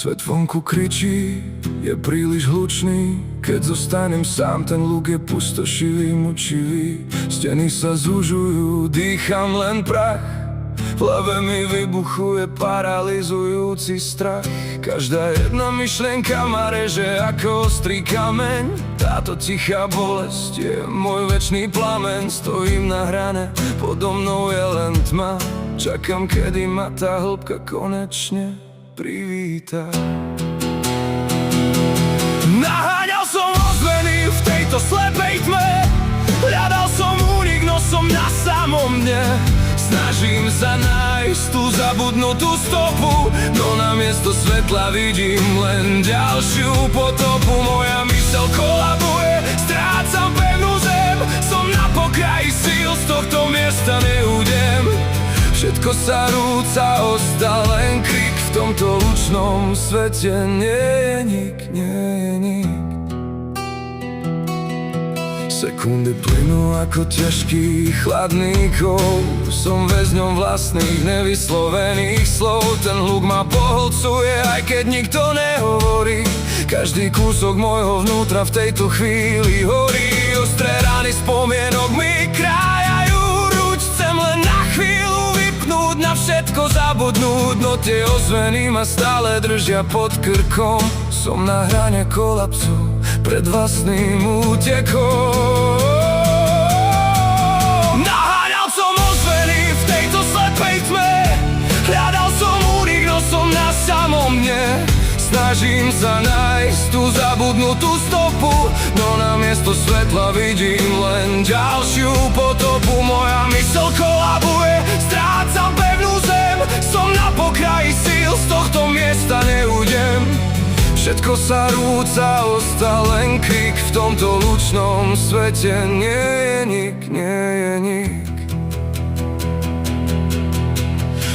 Svet vonku kričí, je príliš hlučný. Keď zostanem sám, ten luk je pustošivý, mučivý. Steny sa zužujú, dýcham len prach. V hlave mi vybuchuje paralizujúci strach. Každá jedna myšlienka ma reže ako ostrý kameň. Táto tichá bolesť je môj večný plameň. Stojím na hrane, podo mnou je len tma. Čakám, kedy ma tá hĺbka konečne privíta. Naháňal som ozvený v tejto slepej tme. Hľadal som únik, no som na samom dne. Snažím sa nájsť tú zabudnutú stopu, no namiesto svetla vidím len ďalšiu potopu. Moja myseľ kolabuje, strácam pevnú zem. Som na pokraji síl, z tohto miesta neújdem. Všetko sa rúca, ostal len krik. V tomto lučnom svete nie je nik, nie je nik. Sekundy plynú ako ťažký chladný kov. Som väzňom vlastných nevyslovených slov. Ten hluk ma pohlcuje, aj keď nikto nehovorí. Každý kúsok môjho vnútra v tejto chvíli horí. Ostré rány spomienok mi krájajú ruč. Chcem len na chvíľu vypnúť, na všetko zabudnúť, no tie ozveny ma stále držia pod krkom. Som na hrane kolapsu, pred vlastným útekom. Naháňal som ozveny v tejto slepej tme. Hľadal som únik, no som na samom dne. Snažím sa nájsť tú zabudnutú stopu, no namiesto svetla vidím len ďalšiu potopu. Moja myseľ kolabuje, strácam pevnú zem. Som na pokraji síl, z tohto miesta neújdem. Všetko sa rúca, ostal len krik. V tomto lučnom svete nie je nik, nie je nik.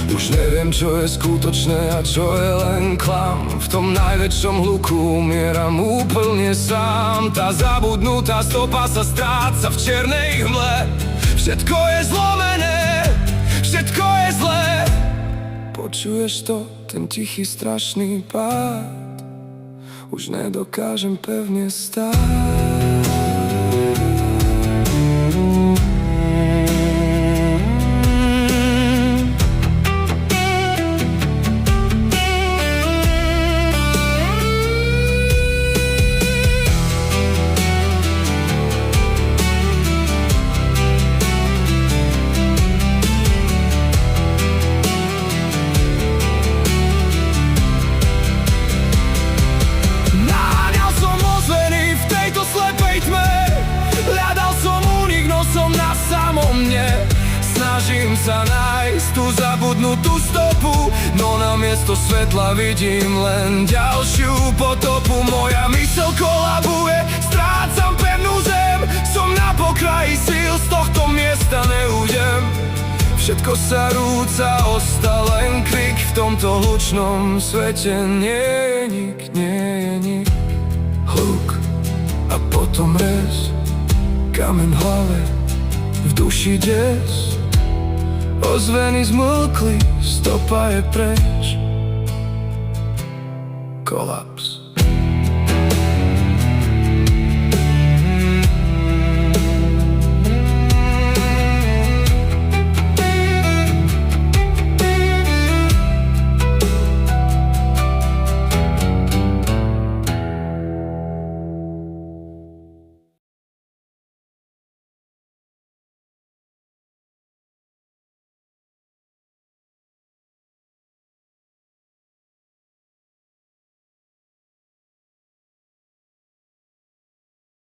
Už neviem, čo je skutočné a čo je len klam. V tom najväčšom hluku umieram úplne sám. Tá zabudnutá stopa sa stráca v čiernej hmle. Všetko je zlomené, všetko je zlé. Počuješ to, ten tichý strašný pád? Už nedokážem pevne stáť. Snažím sa nájsť tú zabudnutú stopu, no namiesto svetla vidím len ďalšiu potopu. Moja myseľ kolabuje, strácam pevnú zem. Som na pokraji síl, z tohto miesta neújdem. Všetko sa rúca, ostal len krik. V tomto hlučnom svete nie je nik, nie je nik. Hluk a potom rez, kameň v hlave, v duši des. Ozveny zmlkli, stopa je preč. Kolaps.